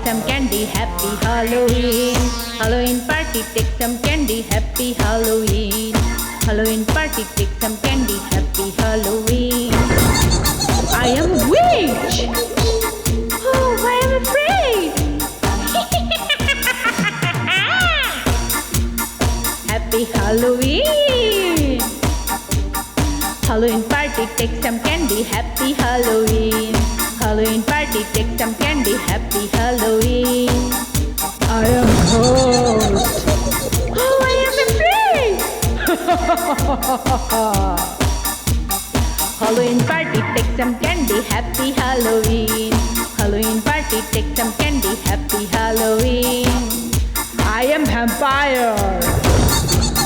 some candy, happy Halloween. Halloween party, take some candy, happy Halloween. Halloween party, take some candy, happy Halloween. I am a witch! Oh, I am afraid! Happy Halloween! Halloween party, take some candy, happy Halloween. Halloween party, take some candy, happy Halloween. I am ghost. Oh, I am afraid. Halloween party, take some candy, happy Halloween. Halloween party, take some candy, happy Halloween. I am vampire.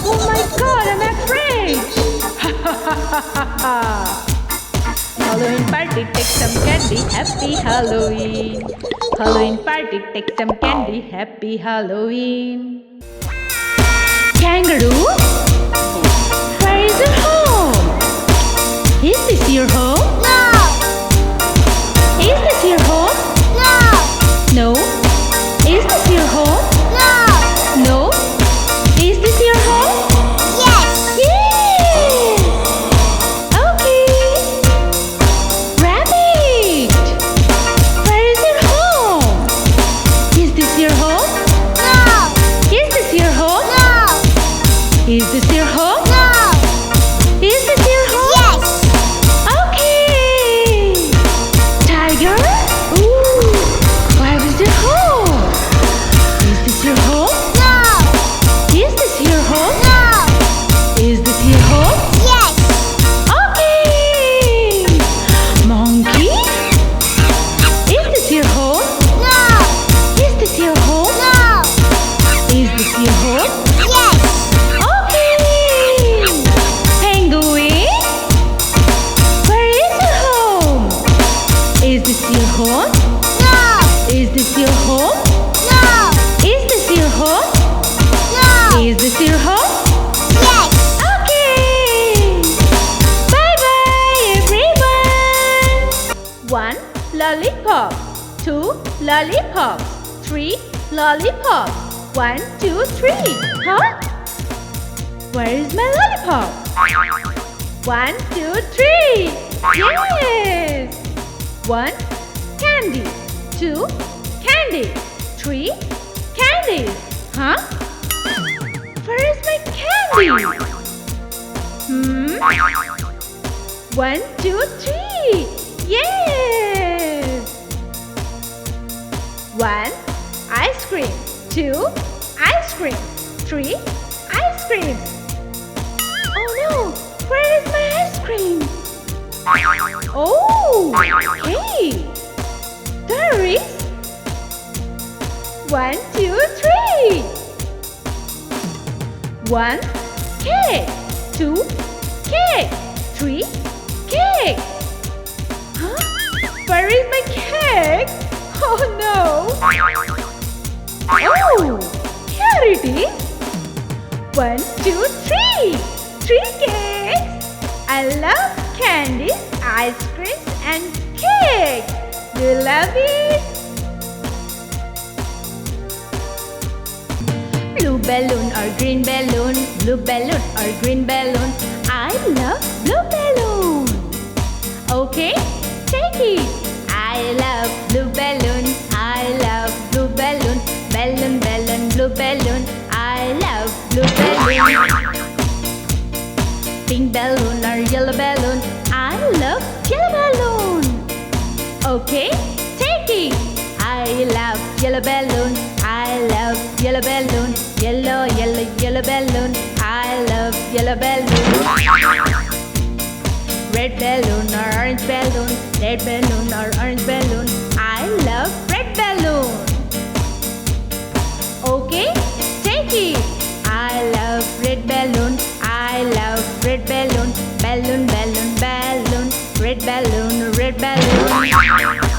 Oh my God, I'm afraid. Halloween party, take some candy, happy Halloween. Halloween party, take some candy, happy Halloween. Kangaroo? Where is your home? Is this your home? No! Is this your home? No! No? Is this your home? No! No? Is this your home? Yes! Yes! Okay! Rabbit! Where is your home? Is this your home? No! Is this your home? No! Is this your home? No! Is this your home? Yes! Okay! Tiger? Ooh! Where is your home? Is this your home? No! Is this your home? No! Is this your home? Yes! Okay! Monkey? Is this your home? No! Is this your home? No! Is this your home? Yes! Okay! Penguin? Where is your home? Is this your home? No! Is this your home? No! Is this your home? No! Is this your home? Yes! Okay! Bye-bye, everyone! 1 lollipop, 2 lollipops, 3 lollipops. 1, 2, 3. Huh? Where is my lollipop? 1, 2, 3. Yes! 1 candy, 2 candy, 3 candies. Huh? Where is my candy? 1, 2, 3. Yes! 1 ice cream, 2 ice cream, 3 ice cream. Oh no! Where is my ice cream? Oh! Hey! There is 1, 2, 3. 1 cake, 2 cake, 3 cake. Huh? Where is my cake? Oh no! Oh! Here it is! 1, 2, 3. 3 cakes! I love candies, ice creams and cake. Do you love it? Blue balloon or green balloon, blue balloon or green balloon. I love blue balloon. Okay, take it. I love blue balloon. I love blue balloon. Balloon, balloon, blue balloon. I love blue balloon. Pink balloon or yellow balloon. I love yellow balloon. Okay, take it. I love yellow balloon. I love yellow balloon. Yellow, yellow, yellow balloon. I love yellow balloon. Red balloon or orange balloon. Red balloon or orange balloon. I love red balloon. Okay, take it. I love red balloon. I love red balloon. Balloon, balloon, balloon. Red balloon, red balloon.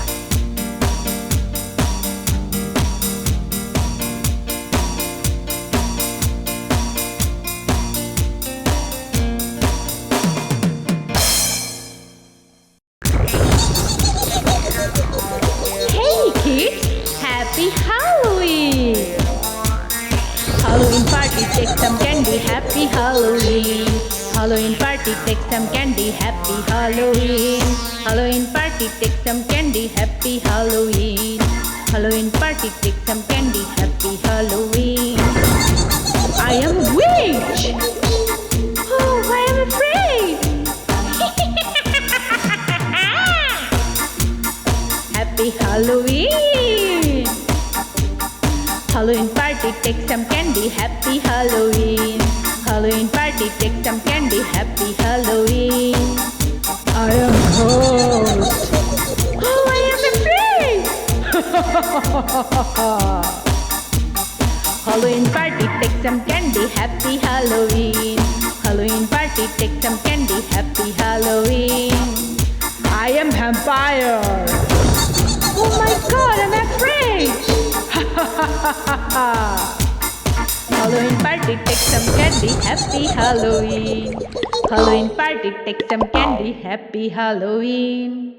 Halloween party, take some candy, happy Halloween. Halloween party, take some candy, happy Halloween. Halloween party, take some candy, happy Halloween. Halloween party, take some candy, happy Halloween. I am a witch! Oh, I am afraid! Happy Halloween! Halloween party, take some candy, happy Halloween. Halloween party, take some candy, happy Halloween. I am host. Oh, I am afraid. Halloween party, take some candy, happy Halloween. Halloween party, take some candy, happy Halloween. I am vampire. Oh my God, I'm afraid. Halloween party, take some candy, happy Halloween. Halloween party, take some candy, happy Halloween.